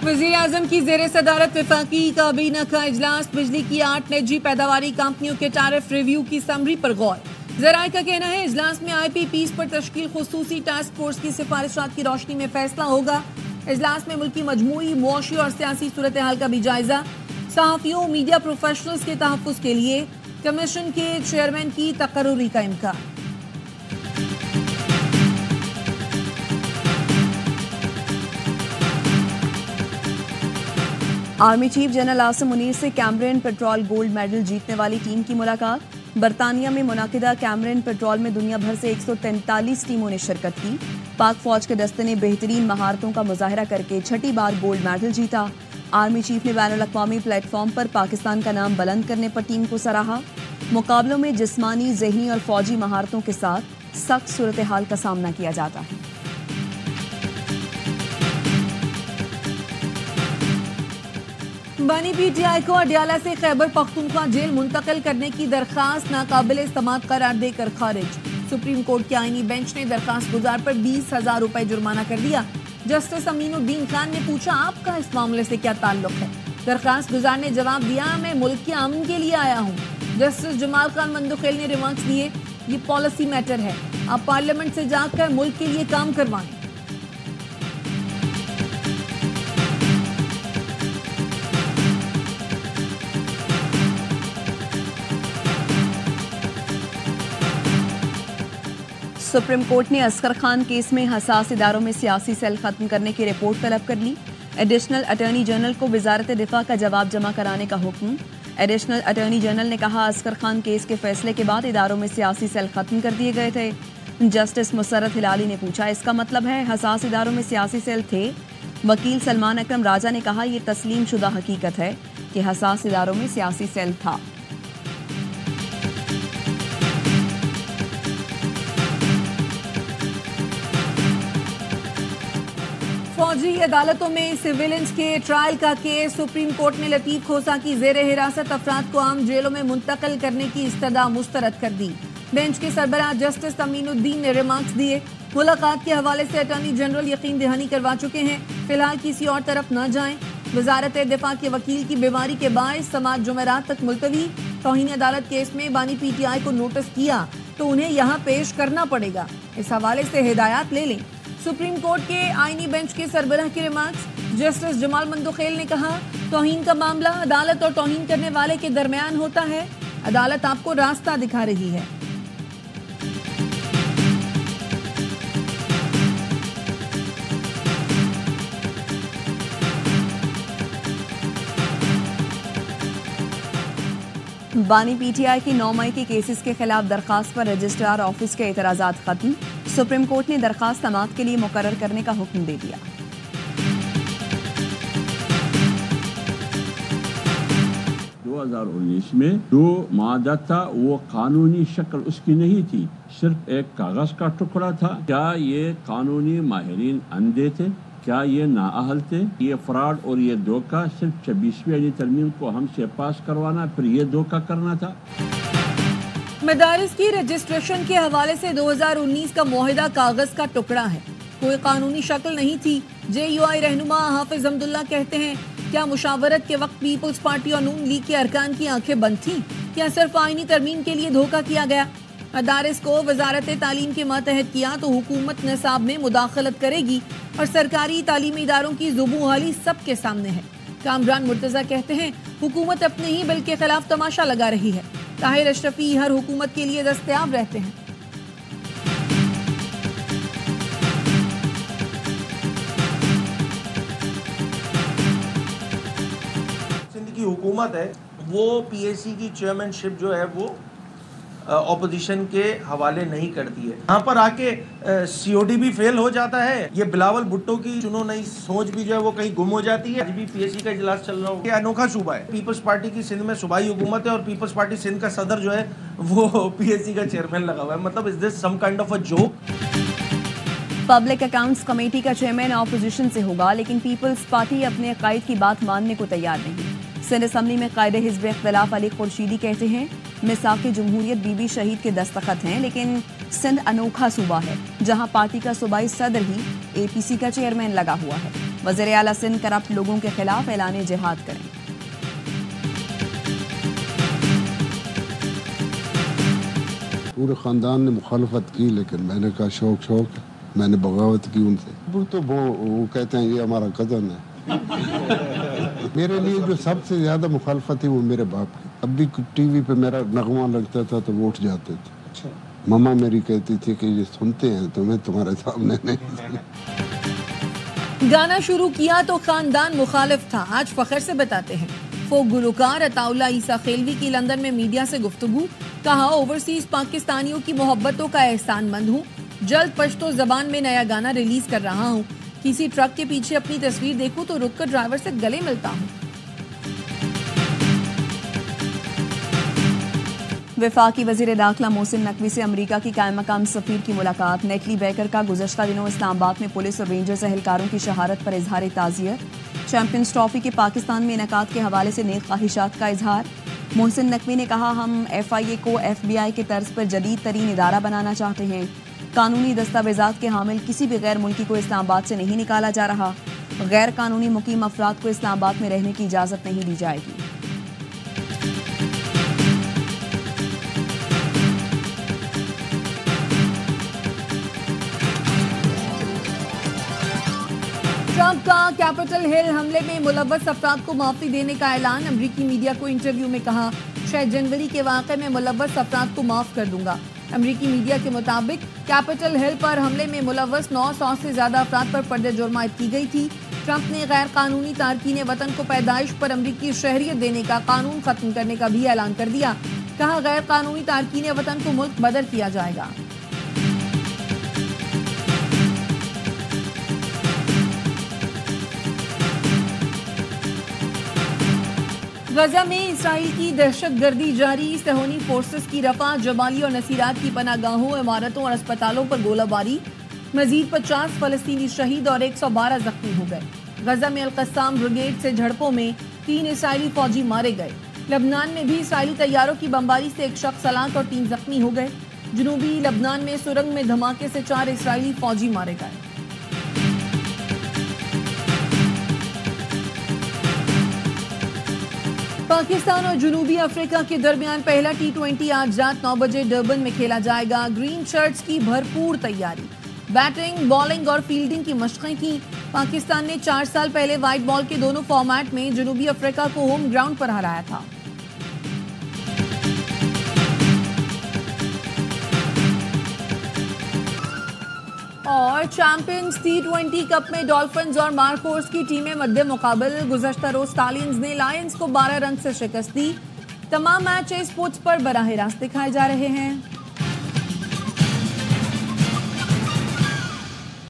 वज़ीर-ए-आज़म की ज़ेरे सदारत वफ़ाक़ी काबीना का इजलास। बिजली की 8 निजी पैदावारी कंपनियों के टैरिफ रिव्यू की समरी पर गौर। ज़राए का कहना है इजलास में IPPs पर तश्कील खुसूसी टास्क फोर्स की सिफारिशात की रोशनी में फैसला होगा। इजलास में मुल्की मजमूई मुआशी और सियासी सूरत हाल का भी जायजा। सहाफ़ियों मीडिया प्रोफेशनल्स के तहफ़्फ़ुज़ के लिए कमीशन के चेयरमैन की तकर्रुरी का इम्कान। Army chief general Asim Munir से कैमरन पेट्रोल गोल्ड मेडल जीतने वाली टीम की मुलाकात। बरतानिया में मुनाकिदा कैमरन पेट्रोल में दुनिया भर से 143 टीमों ने शिरकत की। पाक फौज के दस्ते ने बेहतरीन महारतों का मुजाहरा करके छठी बार गोल्ड मेडल जीता। आर्मी चीफ ने बैनुल अक़वामी प्लेटफॉर्म पर पाकिस्तान का नाम बुलंद करने पर टीम को सराहा। मुकाबलों में जिस्मानी, ज़हनी और फौजी महारतों के साथ सख्त सूरत हाल का सामना किया जाता है। बानी PTI को अडियाला से खैबर पख्तूनख्वा जेल मुंतकिल करने की दरखास्त नाकाबिल इस्तेमाल करार देकर खारिज। सुप्रीम कोर्ट के आईनी बेंच ने दरखास्त गुजार पर 20,000 रुपए जुर्माना कर दिया। जस्टिस अमीनुद्दीन खान ने पूछा, आपका इस मामले से क्या ताल्लुक है? दरखास्त गुजार ने जवाब दिया, मैं मुल्क के अमन के लिए आया हूँ। जस्टिस जमाल खान मंदुखेल ने रिमार्क्स दिए, ये पॉलिसी मैटर है, आप पार्लियामेंट से जाकर मुल्क के लिए काम करवाएं। सुप्रीम कोर्ट ने असगर खान केस में हसास इदारों में सियासी सेल खत्म करने की रिपोर्ट तलब कर ली। एडिशनल अटॉर्नी जनरल को वजारत दिफा का जवाब जमा कराने का हुक्म। एडिशनल अटॉर्नी जनरल ने कहा, असगर खान केस के फैसले के बाद इदारों में सियासी सेल खत्म कर दिए गए थे। जस्टिस मुसर्रत हिलाली ने पूछा, इसका मतलब है हसास इदारों में सियासी सेल थे? वकील सलमान अकरम राजा ने कहा, यह तस्लीम शुदा हकीकत है कि हसास इदारों में सियासी सेल था। फौजी अदालतों में सिविलियंस के ट्रायल का केस। सुप्रीम कोर्ट ने लतीफ खोसा की जेर हिरासत अफराद को आम जेलों में मुंतकिल करने की इस्तदा मुस्तरद कर दी। बेंच के सरबराह जस्टिस अमीनुद्दीन ने रिमार्क्स दिए, मुलाकात के हवाले से अटॉर्नी जनरल यकीन दहानी करवा चुके हैं, फिलहाल किसी और तरफ न जाएं। वजारत दिफा के वकील की बीमारी के बायस समात जुमेरात तक मुलतवी। तौहीन अदालत केस में बानी PTI को नोटिस किया तो उन्हें यहाँ पेश करना पड़ेगा, इस हवाले से हिदायत ले लें। सुप्रीम कोर्ट के आईनी बेंच के सरबराह की रिमार्क्स। जस्टिस जमाल मंदुखेल ने कहा, तौहीन का मामला अदालत और तौहीन करने वाले के दरमियान होता है, अदालत आपको रास्ता दिखा रही है। बानी PTI की 9 मई के केसेस के खिलाफ दरखास्त पर रजिस्ट्रार ऑफिस के एतराज़ात खत्म। सुप्रीम कोर्ट ने दरखास्त समाअत के लिए मुकर्रर करने का हुक्म दे दिया। 2019 में जो मादा था वो कानूनी शक्ल उसकी नहीं थी, सिर्फ एक कागज का टुकड़ा था। क्या ये कानूनी माहिरीन अंधे थे? क्या ये नाअहल थे? ये फ्रॉड और ये धोखा सिर्फ 26वीं तरमीम को हमसे पास करवाना, फिर ये धोखा करना था। मदारिस की रजिस्ट्रेशन के हवाले से 2019 का मुआहिदा कागज का टुकड़ा है, कोई कानूनी शक्ल नहीं थी। JUI रहनुमा हाफिज अब्दुल्ला कहते हैं, क्या मुशावरत के वक्त पीपल्स पार्टी और नून लीग के अरकान की आंखें बंद थीं? क्या सिर्फ आईनी तरमीम के लिए धोखा किया गया? मदारिस को वजारत तालीम के मातहत किया तो हुकूमत निसाब में मुदाखलत करेगी और सरकारी तालीमी इदारों की ज़ुबूहाली सबके सामने है। कामरान मुर्तज़ा कहते हैं, हुकूमत अपने ही बिल के खिलाफ तमाशा लगा रही है। ताहिर अशरफी हर हुकूमत के लिए दस्तयाब रहते हैं। सिंध की हुकूमत है वो PAC की चेयरमैनशिप जो है वो ऑपोजिशन के हवाले नहीं करती है। यहाँ पर आके COD भी फेल हो जाता है। ये बिलावल भुट्टो की चुनो नई सोच भी जो है वो कहीं गुम हो जाती है। आज भी PAC का इजलास चल रहा हो, ये अनोखा सूबा है। पीपल्स पार्टी की सिंध में सूबाई हुकूमत है और पीपल्स पार्टी सिंध का सदर जो है वो PAC का चेयरमैन लगा हुआ है। मतलब is this some kind of a joke? Public accounts committee का चेयरमैन ऑपोजिशन से होगा, लेकिन पीपल्स पार्टी अपने अकायद की बात मानने को तैयार नहीं। सिंध असम्बली में कायदे हिज़्ब इख्तिलाफ अली खुर्शीदी कहते हैं, मिसाक़ जमहूरियत बीबी शहीद के दस्तखत हैं, लेकिन सिंध अनोखा सूबा है जहां पार्टी का सूबाई सदर ही एपीसी का चेयरमैन लगा हुआ है। वज़ीर आला सिंध करप्ट लोगों के खिलाफ ऐलान जिहाद करें। पूरे ख़ानदान ने मुखालफत की, लेकिन मैंने कहा शौक मैंने बगावत की उनसे। वो कहते हैं ये हमारा कज़न है। मेरे लिए जो सबसे ज़्यादा मुखालफत थी वो मेरे बाप की। अब भी टीवी पे मेरा नगमा लगता था तो वो उठ जाते थे। अच्छा। मम्मा मेरी कहती थी कि ये सुनते हैं तुम्हें, तुम्हारे सामने नहीं। गाना शुरू किया तो खानदान मुखालिफ था, आज फख्र से बताते हैं। फोक गुलकार अताउल्ला ईसा खेलवी की लंदन में मीडिया से गुफ्तगू, कहा ओवरसीज पाकिस्तानियों की मोहब्बतों का एहसानमंद हूँ, जल्द पश्तो जबान में नया गाना रिलीज कर रहा हूँ। किसी ट्रक के पीछे अपनी तस्वीर देखूं तो रुककर ड्राइवर से गले मिलता हूँ। वफाकी वजीर दाखिला मोहसिन नकवी से अमरीका की कायम मकाम सफीर की मुलाकात। नेटली बेकर का गुज़श्ता दिनों इस्लामाबाद में पुलिस और रेंजर्स एहलकारों की शहादत पर इजहार ताज़ियत। चैंपियंस ट्रॉफी के पाकिस्तान में इनेकाद के हवाले से नेक ख्वाहिशात का इजहार। मोहसिन नकवी ने कहा हम FIA को FBI के तर्ज पर जदीद तरीन इदारा बनाना चाहते हैं। कानूनी दस्तावेजात के हामिल किसी भी गैर मुल्की को इस्लामाबाद से नहीं निकाला जा रहा। गैर कानूनी मुकीम अफराद को इस्लामाबाद में रहने की इजाज़त नहीं दी जाएगी। ट्रंप का कैपिटल हिल हमले में मुलव्वस अफराद को माफी देने का ऐलान। अमरीकी मीडिया को इंटरव्यू में कहा 6 जनवरी के वाक़े में मुलव्वस अफराद को माफ कर दूंगा। अमरीकी मीडिया के मुताबिक कैपिटल हिल पर हमले में मुलव्वस 900 से ज्यादा अफराद पर पर्दे जुर्म आयद की गई थी। ट्रंप ने गैर कानूनी तारकीन वतन को पैदाइश पर अमरीकी शहरियत देने का कानून खत्म करने का भी ऐलान कर दिया। कहा गैर कानूनी तारकीन वतन को मुल्क बदर किया जाएगा। गजा में इसराइल की दहशतगर्दी जारी। सहूनी फोर्सेस की रफा, जबाली और नसीरात की पनागाहों, इमारतों और अस्पतालों पर गोलाबारी। मजीद 50 फलस्तीनी शहीद और 112 जख्मी हो गए। गजा में अल-कस्साम ब्रिगेड से झड़पों में 3 इसराइली फौजी मारे गए। लबनान में भी इसराइली तैयारों की बमबारी से 1 शख्स हलाक और 3 जख्मी हो गए। जनूबी लबनान में सुरंग में धमाके से 4 इसराइली फौजी मारे गए। पाकिस्तान और जनूबी अफ्रीका के दरमियान पहला T20 आज रात 9 बजे डर्बन में खेला जाएगा। ग्रीन शर्ट्स की भरपूर तैयारी, बैटिंग, बॉलिंग और फील्डिंग की मशक़ें की। पाकिस्तान ने 4 साल पहले वाइट बॉल के दोनों फॉर्मेट में जनूबी अफ्रीका को होम ग्राउंड पर हराया था। और चैंपियंस T20 कप में डॉल्फिन्स और मार्कोर्स की टीमें मध्य मुकाबल। गुज़श्ता रोज स्टालियंस ने लायंस को 12 रन से शिकस्त दी। तमाम मैच स्पोर्ट्स पर बराह रास्त दिखाए जा रहे हैं।